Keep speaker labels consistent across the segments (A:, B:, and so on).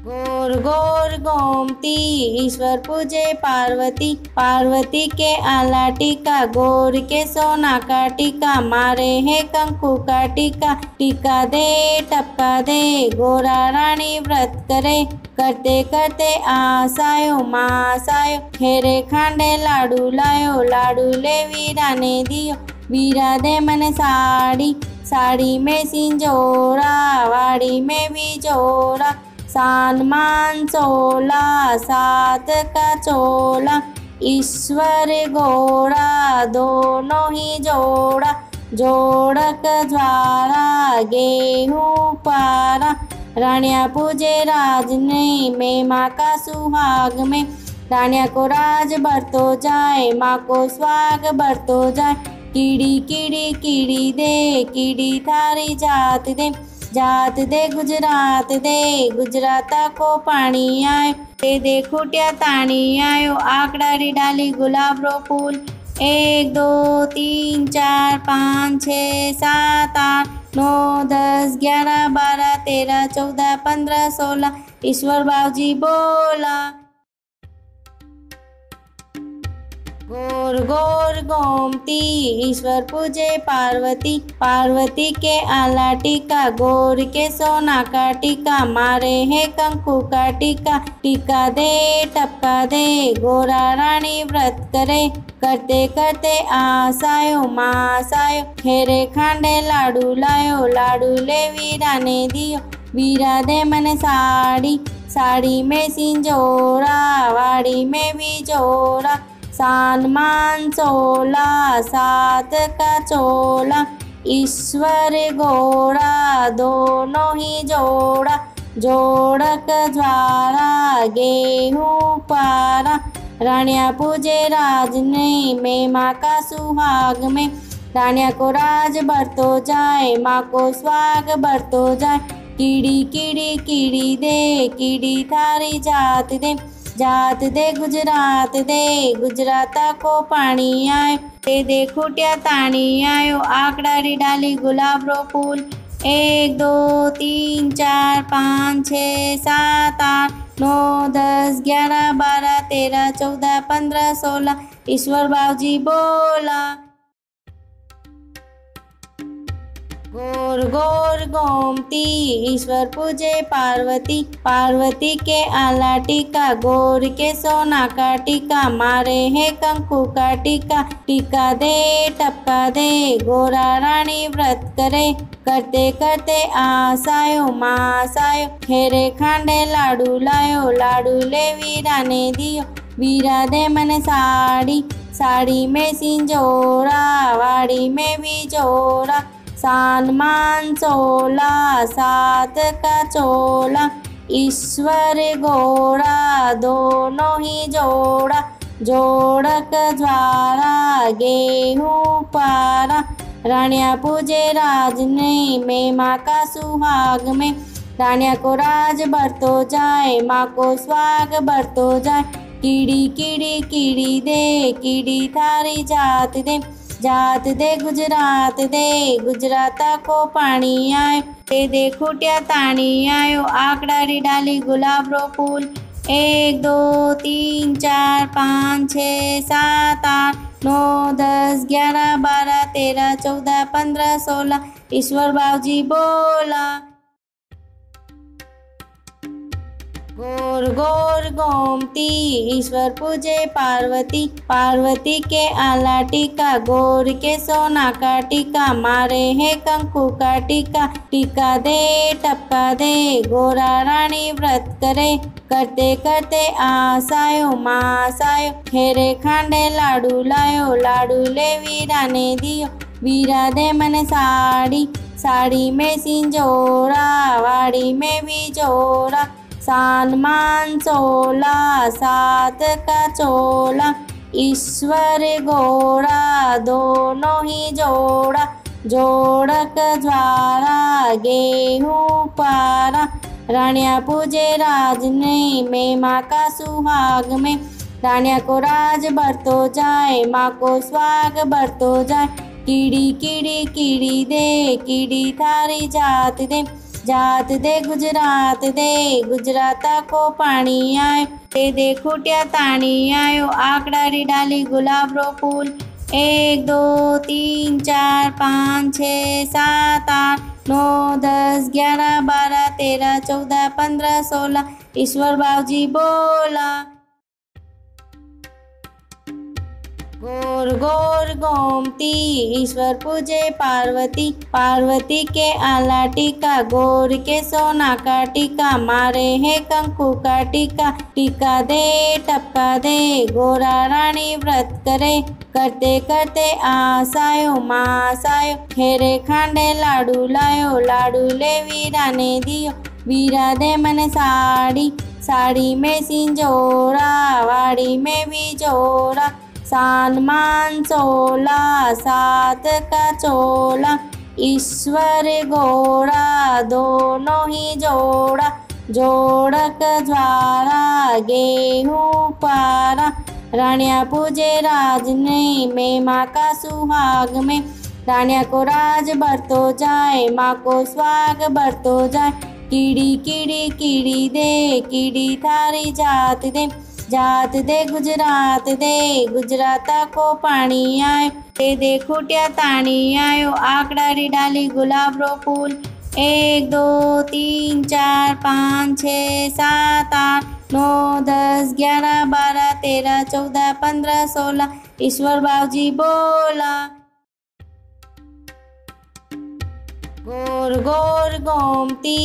A: गोर गोर गोमती ईश्वर पूजे पार्वती, पार्वती के आला टीका, गोर के सोना का टीका, मारे है कंकु का टीका, टीका दे टपका दे, गोरा रानी व्रत करे, करते करते आसायो मासायो, हेरे खांडे लाडू लायो, लाडू ले वीरा ने दियो, वीरा दे मन साड़ी, साड़ी में सिंजोरा, वाड़ी में भी जोरा, सान मान चोला, सात का चोला, ईश्वर घोड़ा, दोनों ही जोड़ा, जोड़क ज्वारा, गेहूँ पारा, रानिया पूजे राज ने, में माँ का सुहाग में, रानिया को राज बढ़तो जाए, माँ को स्वाग बढ़तो जाए, कीड़ी कीड़ी कीड़ी दे, कीड़ी थारी जात दे, जात दे गुजरात दे, गुजराता को पानी आयो, दे खूटिया ताणी आयो, आकड़ारी डाली गुलाब रो फूल, 1 2 3 4 5 6 7 8 9 10 11 12 13 14 15 16, ईश्वर बाबूजी बोला। गोर गोर गोमती ईश्वर पूजे पार्वती, पार्वती के आला टीका, गोर के सोना का टीका, मारे है कंकु का टीका, टीका दे टपका दे, गोरा रानी व्रत करे, करते करते आसायो मासायो, हेरे खांडे लाडू लायो, लाडू ले वीरा ने दियो, वीरा दे मन साड़ी, साड़ी में सिंजोरा, वाड़ी में भी जोरा, सान मान चोला, सात का चोला, ईश्वर घोड़ा, दोनों ही जोड़ा, जोड़क ज्वारा, गेहूँ पारा, रानिया पूजे राज ने, में माँ का सुहाग में, रानिया को राज बढ़तो जाए, माँ को स्वाग बढ़तो जाए, कीड़ी कीड़ी कीड़ी दे, कीड़ी थारी जात दे, जात दे गुजरात दे, गुजराता को पानी आयो, दे खूटिया ताणी आयो, आकड़ारी डाली गुलाब रो फूल, 1 2 3 4 5 6 7 8 9 10 11 12 13 14 15 16, ईश्वर बाबूजी बोला। गोर गोर गोमती ईश्वर पूजे पार्वती, पार्वती के आला टीका, गोर के सोना का टीका, मारे है कंकु का टीका, टीका दे टपका दे, गोरा रानी व्रत करे, करते करते आसायो मासायो, हेरे खांडे लाडू लायो, लाडू ले वीरा ने दियो, वीरा दे मन साड़ी, साड़ी में सिंजोरा, वाड़ी में भी जोरा, सान मान चोला, सात का चोला, ईश्वर घोड़ा, दोनों ही जोड़ा, जोड़क ज्वारा, गेहूँ पारा, रानिया पूजे राज ने, में माँ का सुहाग में, रानिया को राज बढ़तो जाए, माँ को स्वाग बढ़तो जाए, कीड़ी कीड़ी कीड़ी दे, कीड़ी थारी जात दे, जात दे गुजरात दे, गुजराता को पानी आयो, दे खूटिया ताणी आयो, आकड़ारी डाली गुलाब रो फूल, 1 2 3 4 5 6 7 8 9 10 11 12 13 14 15 16, ईश्वर बाबूजी बोला। गोर गोर गोमती ईश्वर पूजे पार्वती, पार्वती के आला टीका, गोर के सोना का टीका, मारे है कंकु का टीका, टीका दे टपका दे, गोरा रानी व्रत करे, करते करते आसायो मासायो, हेरे खांडे लाडू लायो, लाडू ले वीरा ने दियो, वीरा दे मन साड़ी, साड़ी में सिंजोरा, वाड़ी में भी जोरा, सान मान चोला, सात का चोला, ईश्वर घोड़ा, दोनों ही जोड़ा, जोड़क ज्वारा, गेहूँ पारा, रानिया पूजे राज ने, में माँ का सुहाग में, रानिया को राज बढ़तो जाए, माँ को स्वाग बढ़तो जाए, कीड़ी कीड़ी कीड़ी दे, कीड़ी थारी जात दे, जात दे गुजराता को पाणी आयो। ते दे खूटिया ताणी आयो, आकड़ा री डाली गुलाब रो फूल। 1 2 3 4 5 6 7 8 9 10 11 12 13 14 15 16 ईश्वर बावजी बोला। गोर गोर गोमती ईश्वर पूजे पार्वती, पार्वती के आला टीका, गोर के सोना का टीका, मारे है कंकु का टीका। टीका दे टपका दे, गोरा रानी व्रत करे, करते करते आसायो मासायो। खेरे खांडे लाडू लायो, लाडू ले वीरा ने दियो, वीरा दे मन साड़ी, साड़ी में सिंजोरा, वाड़ी में भी जोरा। सान मान चोला, 7 का चोला, ईश्वर घोड़ा, दोनों ही जोड़ा। जोड़क ज्वारा, गेहूँ पारा, रानिया पूजे राज ने, में माँ का सुहाग में। रानिया को राज बढ़तो जाए, माँ को स्वाग बढ़तो जाए। कीड़ी कीड़ी कीड़ी दे, कीड़ी थारी जात दे, जात दे गुजराता को पाणी आयो। ते दे खूटिया ताणी आयो, आकड़ा री डाली गुलाब रो फूल। 1 2 3 4 5 6 7 8 9 10 11 12 13 14 15 16 ईश्वर बावजी बोला। गोर गोर गोमती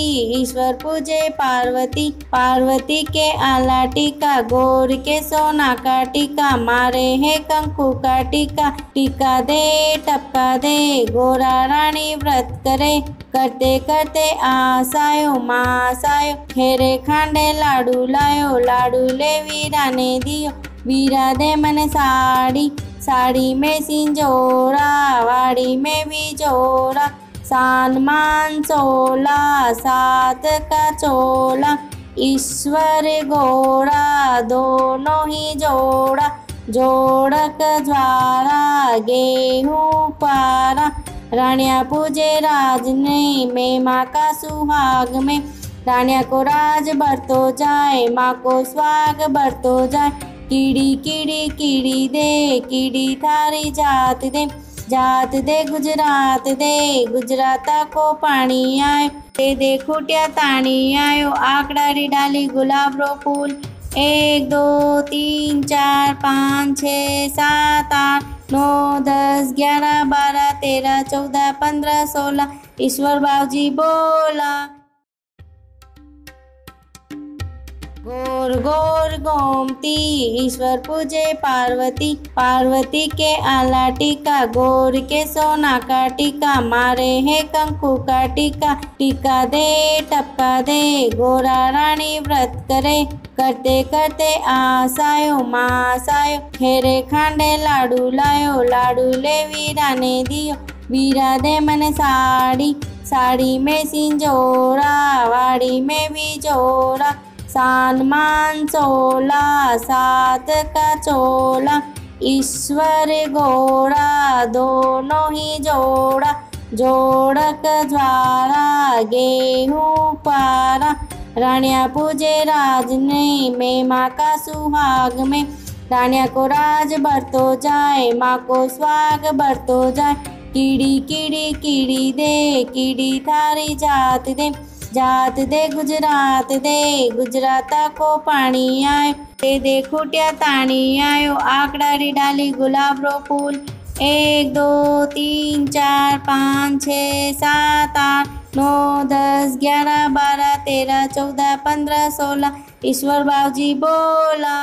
A: ईश्वर पूजे पार्वती, पार्वती के आला टीका, गोर के सोना का टीका, मारे है कंकु का टीका। टीका दे टपका दे, गोरा रानी व्रत करे, करते करते आसायो मासायो। खेरे खांडे लाडू लायो, लाडू ले वीरा ने दियो, वीरा दे मन साड़ी, साड़ी में सिंजोरा, वाड़ी में भी जोरा। सान मान चोला, 7 का चोला, ईश्वर घोड़ा, दोनों ही जोड़ा। जोड़क ज्वारा, गेहूँ पारा, रानिया पूजे राज ने, में माँ का सुहाग में। रानिया को राज बढ़तो जाए, माँ को स्वाग बढ़तो जाए। कीड़ी कीड़ी कीड़ी दे, कीड़ी थारी जात दे, जात दे गुजराता को पाणी आयो। ते दे खूटिया ताणी आयो, आकड़ा री डाली गुलाब रो फूल। 1 2 3 4 5 6 7 8 9 10 11 12 13 14 15 16 ईश्वर बावजी बोला। गोर गोर गोमती ईश्वर पूजे पार्वती, पार्वती के आला टीका, गोर के सोना का टीका, मारे है कंकु का टीका। टीका दे टपका दे, गोरा रानी व्रत करे, करते करते आसायो मासायो। खेरे खांडे लाडू लायो, लाडू ले वीरा ने दियो, वीरा दे मन साड़ी, साड़ी में सिंजोरा, वाड़ी में भी जोरा। सान मान चोला, 7 का चोला, ईश्वर घोड़ा, दोनों ही जोड़ा। जोड़क ज्वारा, गेहूँ पारा, रानिया पूजे राज ने, में माँ का सुहाग में। रानिया को राज बढ़तो जाए, माँ को स्वाग बढ़तो जाए। कीड़ी कीड़ी कीड़ी दे, कीड़ी थारी जात दे, जात दे गुजराता को पाणी आयो। ते दे खूटिया ताणी आयो, आकड़ा री डाली गुलाब रो फूल। 1 2 3 4 5 6 7 8 9 10 11 12 13 14 15 16 ईश्वर बावजी बोला।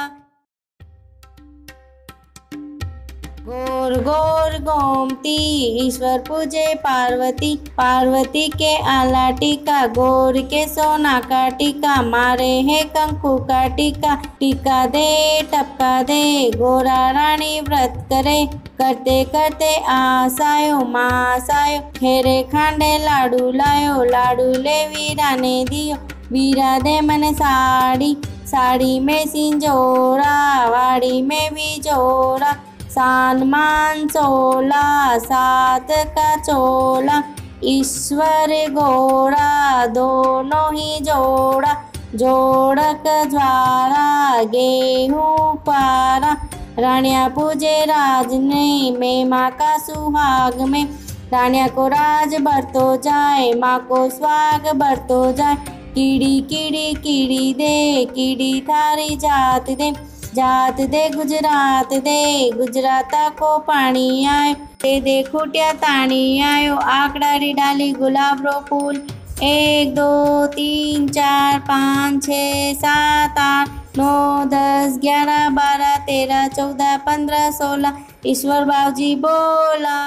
A: गोर गोर गोमती ईश्वर पूजे पार्वती, पार्वती के आला टीका, गोर के सोना का टीका, मारे है कंकु का टीका। टीका दे टपका दे, गोरा रानी व्रत करे, करते करते आसायो मासायो। खेरे खांडे लाडू लायो, लाडू ले वीरा ने दियो, वीरा दे मन साड़ी, साड़ी में सिंजोरा, वाड़ी में भी जोरा। सान मान चोला, 7 का चोला, ईश्वर घोड़ा, दो दोनों ही जोड़ा, जोड़क ज्वारा गेहूं पारा। रानिया पूजे राज ने मैं माँ का सुहाग में, रानिया को राज बढ़तो जाए माँ को स्वाग बढ़तो जाए। कीड़ी कीड़ी कीड़ी दे कीड़ी थारी जात दे, जात दे गुजरात दे गुजराता को पानी आए। दे खूटिया ताणी आयो आकड़ारी डाली गुलाब रो फूल। 1 2 3 4 5 6 7 8 9 10 11 12 13 14 15 16 ईश्वर बावजी बोला।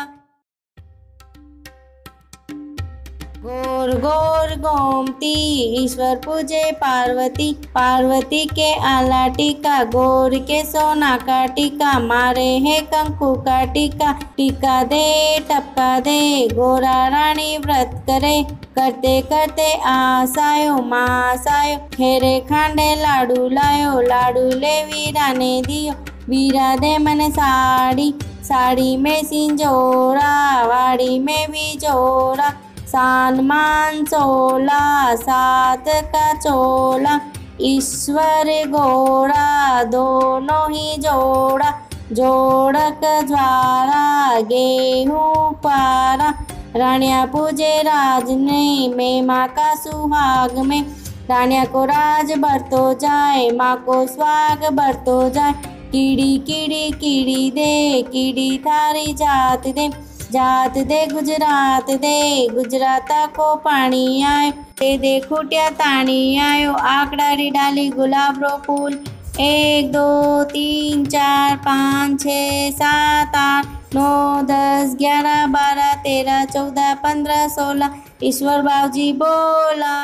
A: गोर गोर गोमती ईश्वर पूजे पार्वती, पार्वती के आला टीका गोर के सोना का टीका। मारे है कंकु का टीका, टीका दे टपका दे गोरा रानी व्रत करे। करते करते आसायो माँ सायो, हेरे खांडे लाडू लायो, लाडू ले वीरा ने दियो। वीरा दे मने साड़ी, साड़ी में सिंजोरा, वाड़ी में भी जोरा। सान मान चोला 7 का चोला, ईश्वर गोरा दोनों ही जोड़ा, जोड़क ज्वारा गेहूं पारा। रानिया पूजे राज ने मैं माँ का सुहाग में, रानिया को राज बढ़तो जाए माँ को स्वाग बढ़तो जाए। कीड़ी कीड़ी कीड़ी दे कीड़ी थारी जात दे, जात दे गुजरात दे गुजराता को पानी आए। दे खूटिया ताणी आयो आकड़ारी डाली गुलाब रो फूल। 1 2 3 4 5 6 7 8 9 10 11 12 13 14 15 16 ईश्वर बावजी बोला।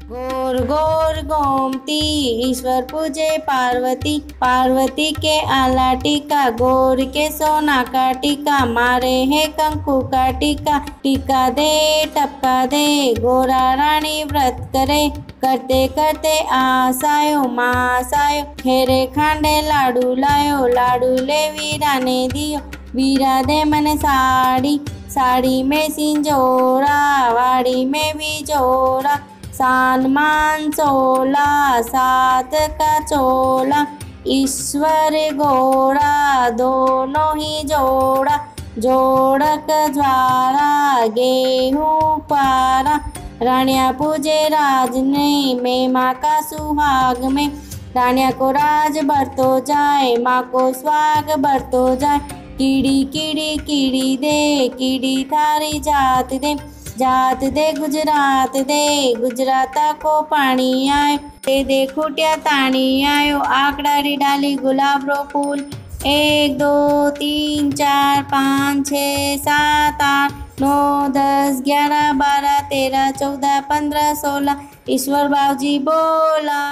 A: गोर गोर गोमती ईश्वर पूजे पार्वती, पार्वती के आला टीका गोर के सोना का टीका। मारे है कंकु का टीका, टीका दे टपका दे गोरा रानी व्रत करे। करते करते आसायो माँ सायो, हेरे खांडे लाडू लायो, लाडू ले वीरा ने दियो। वीरा दे मने साड़ी, साड़ी में सिंजोरा, वाड़ी में भी जोरा। सान मान चोला 7 का चोला, ईश्वर गोरा दोनों ही जोड़ा, जोड़क ज्वारा गेहूं पारा। रानिया पूजे राज ने मैं माँ का सुहाग में, रानिया को राज बढ़तो जाए माँ को स्वाग बढ़तो जाए। कीड़ी कीड़ी कीड़ी दे कीड़ी थारी जात दे, जात दे गुजरात दे गुजराता को पानी आए। दे खूटिया ताणी आयो आकड़ारी डाली गुलाब रो फूल। 1 2 3 4 5 6 7 8 9 10 11 12 13 14 15 16 ईश्वर बावजी बोला।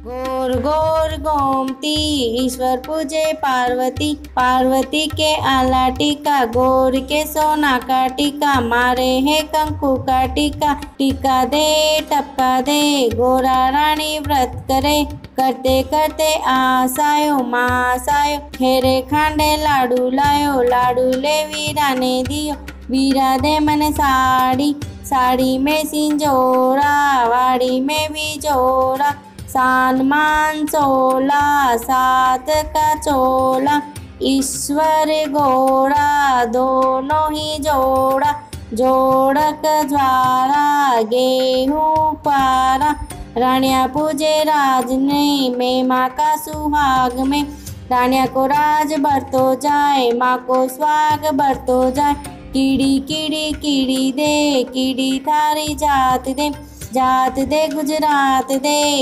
A: गोर गोर गोमती ईश्वर पूजे पार्वती, पार्वती के आला टीका गोर के सोना का टीका। मारे है कंकु का टीका, टीका दे टपका दे गोरा रानी व्रत करे। करते करते आसायो माँ सायो, हेरे खांडे लाडू लायो, लाडू ले वीरा ने दियो। वीरा दे मने साड़ी, साड़ी में सिंजोरा, वाड़ी में भी जोरा। सान मान चोला 7 का चोला, ईश्वर गोरा दोनों ही जोड़ा, जोड़क ज्वारा गेहूं पारा। रानिया पूजे राज ने मैं माँ का सुहाग में, रानिया को राज बढ़तो जाए माँ को स्वाग बढ़तो जाए। कीड़ी कीड़ी कीड़ी दे कीड़ी थारी जात दे, जात दे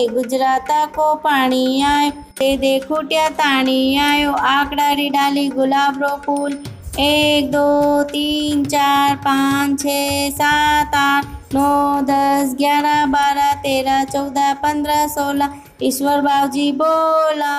A: गुजराता को पानी आए। दे खूटिया ताणी आयो आकड़ारी डाली गुलाब रो फूल। 1 2 3 4 5 6 7 8 9 10 11 12 13 14 15 16 ईश्वर बावजी बोला।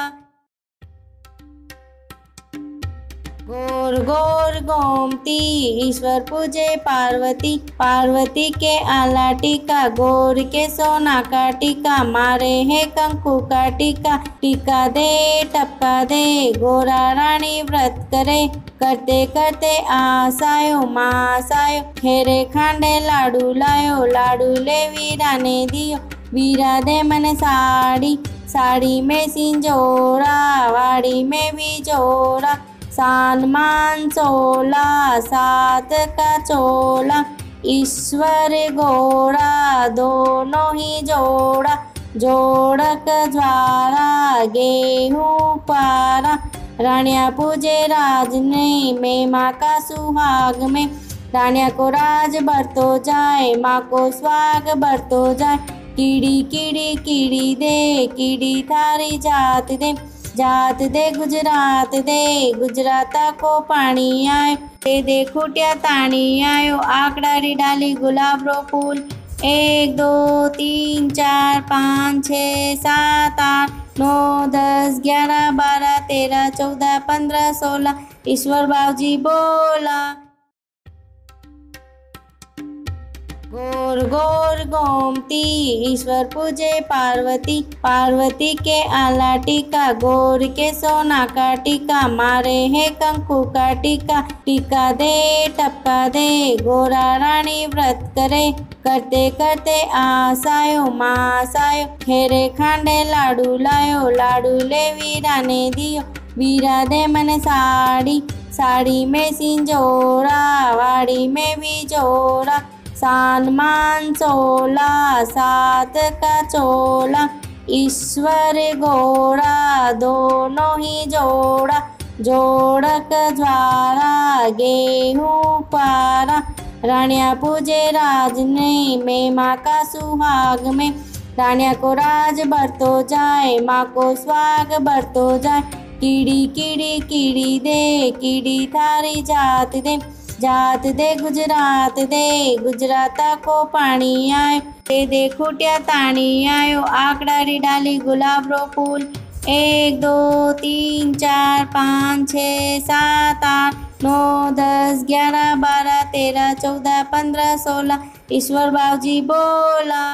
A: गोर गोर गोमती ईश्वर पूजे पार्वती, पार्वती के आला टीका गोर के सोना का टीका। मारे है कंकु का टीका, टीका दे टपका दे गोरा रानी व्रत करे। करते करते आस आयो मास आयो, खेरे खांडे लाडू लायो, लाडू ले वीरा ने दियो, वीरा दे मने साड़ी, साड़ी में सिंजोरा, वाड़ी में भी जोरा, सान मान चोला, सात का चोला, ईश्वर घोड़ा दोनों ही जोड़ा, जोड़क ज्वारा गेहूँ पारा, रानिया पूजे राज ने में माँ का सुहाग में, रानिया को राज बढ़तो जाए माँ को स्वाग बढ़तो जाए, कीड़ी कीड़ी कीड़ी दे कीड़ी थारी जात दे, जात दे गुजरात दे गुजराता को पानी आए, दे खूटिया ताणी आयो, आकड़ारी डाली गुलाब रो फूल, 1 2 3 4 5 6 7 8 9 10 11 12 13 14 15 16, ईश्वर बाबूजी बोला। गोर गोर गोमती ईश्वर पूजे पार्वती, पार्वती के आला टीका, गोर के सोना का टीका, मारे है कंकु का टीका, टीका दे टपका दे गोरा रानी व्रत करे, करते करते आस आयो मास आयो, खेरे खांडे लाडू लायो, लाडू ले वीरा ने दियो, वीरा दे मने साड़ी, साड़ी में सिंजोरा, वाड़ी में भी जोरा, सान मान चोला, सात का चोला, ईश्वर घोड़ा दोनों ही जोड़ा, जोड़क ज्वारा गेहूँ पारा, रानिया पूजे राज ने में माँ का सुहाग में, रानिया को राज बढ़तो जाए माँ को स्वाग बढ़तो जाए, कीड़ी कीड़ी कीड़ी दे कीड़ी थारी जात दे, जात दे गुजराता को पानी आए, दे खूटिया ताणी आयो, आकड़ारी डाली गुलाब रो फूल, 1 2 3 4 5 6 7 8 9 10 11 12 13 14 15 16, ईश्वर बाबूजी बोला।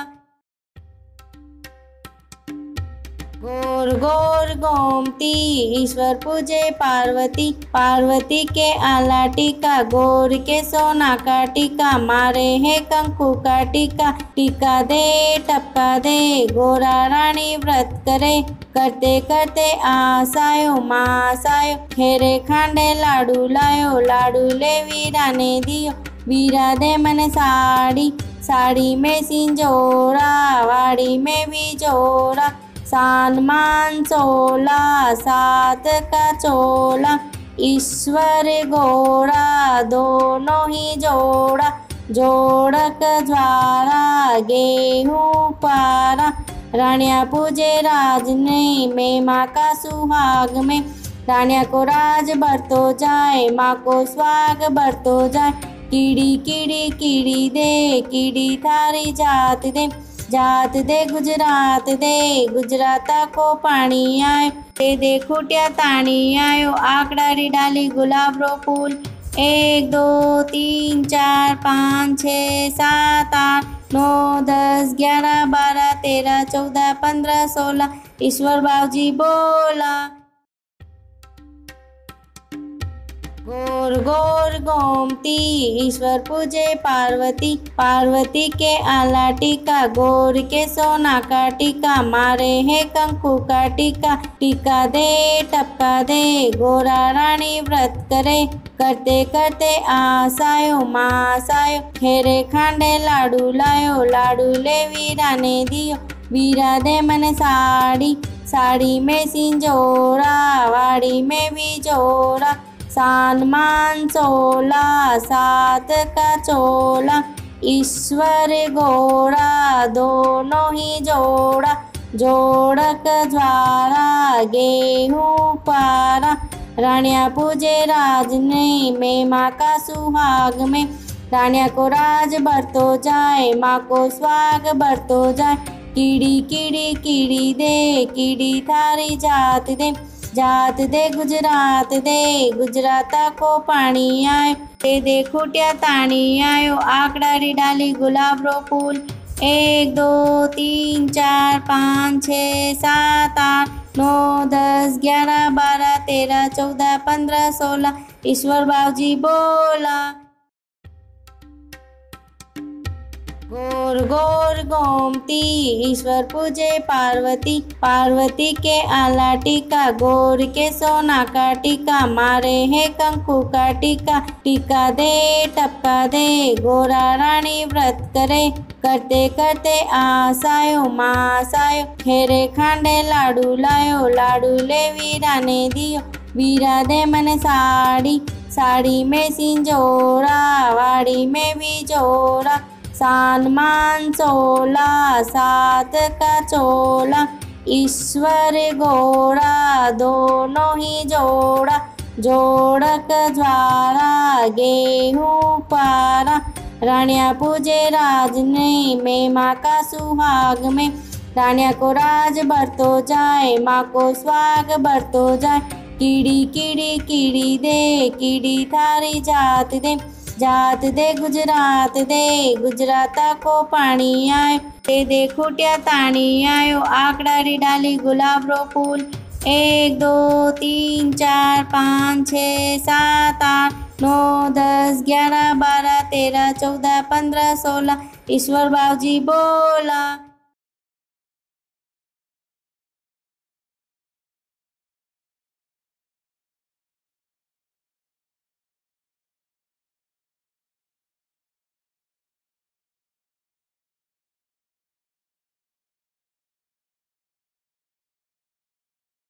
A: गोर गोर गोमती ईश्वर पूजे पार्वती, पार्वती के आला टीका, गोर के सोना का टीका, मारे है कंकु का टीका, टीका दे टपका दे गोरा रानी व्रत करे, करते करते आस आयो मास आयो, खेरे खांडे लाडू लायो, लाडू ले वीरा ने दियो, वीरा दे मने साड़ी, साड़ी में सिंजोरा, वाड़ी में भी जोरा, सान मान चोला, सात का चोला, ईश्वर घोड़ा दोनों ही जोड़ा, जोड़क ज्वारा गेहूँ पारा, रानिया पूजे राज ने में माँ का सुहाग में, रानिया को राज बढ़तो जाए माँ को स्वाग बढ़तो जाए, कीड़ी कीड़ी कीड़ी दे कीड़ी थारी जात दे, जात दे गुजराता को पानी आए, दे खूटिया ताणी आयो, आकड़ारी डाली गुलाब रो फूल, 1 2 3 4 5 6 7 8 9 10 11 12 13 14 15 16, ईश्वर बाबूजी बोला। गोर गोर गोमती ईश्वर पूजे पार्वती, पार्वती के आला टीका, गोर के सोना का टीका, मारे है कंकु का टीका, टीका दे टपका दे गोरा रानी व्रत करे, करते करते आस आयो मास आयो, खेरे खांडे लाडू लायो, लाडू ले वीरा ने दियो, वीरा दे मने साड़ी, साड़ी में सिंजोरा, वाड़ी में भी जोरा, सान मान चोला, सात का चोला, ईश्वर घोड़ा दोनों ही जोड़ा, जोड़क ज्वारा गेहूँ पारा, रानिया पूजे राज ने में माँ का सुहाग में, रानिया को राज बढ़तो जाए माँ को स्वाग बढ़तो जाए, कीड़ी कीड़ी कीड़ी दे कीड़ी थारी जात दे, जात दे गुजराता को पानी आए, दे खूटिया ताणी आयो, आकड़ारी डाली गुलाब रो फूल, 1 2 3 4 5 6 7 8 9 10 11 12 13 14 15 16, ईश्वर बाबूजी बोला। गोर गोर गोमती ईश्वर पूजे पार्वती, पार्वती के आला टीका, गोर के सोना का टीका, मारे है कंकु का टीका, टीका दे टपका दे, गोरा रानी व्रत करे, करते करते आसायो मासायो, खेरे खांडे लाडू लायो, लाडू ले वीरा ने दियो, वीरा दे मने साड़ी, साड़ी में सिंजोरा, वाड़ी में भी जोरा, सान मान चोला, सात का चोला, ईश्वर गोरा दोनों ही जोड़ा, जोड़क ज्वारा गेहूँ पारा, रानिया पूजे राज ने में माँ का सुहाग में, रानिया को राज बढ़तो जाए, माँ को स्वाग बढ़तो जाए, कीड़ी कीड़ी कीड़ी दे, कीड़ी थारी जात दे, जात दे गुजरात दे, गुजराता को पानी आयो, दे खूटिया ताणी आयो, आकड़ारी डाली गुलाब रो फूल, 1 2 3 4 5 6 7 8 9 10 11 12 13 14 15 16, ईश्वर बाबूजी बोला।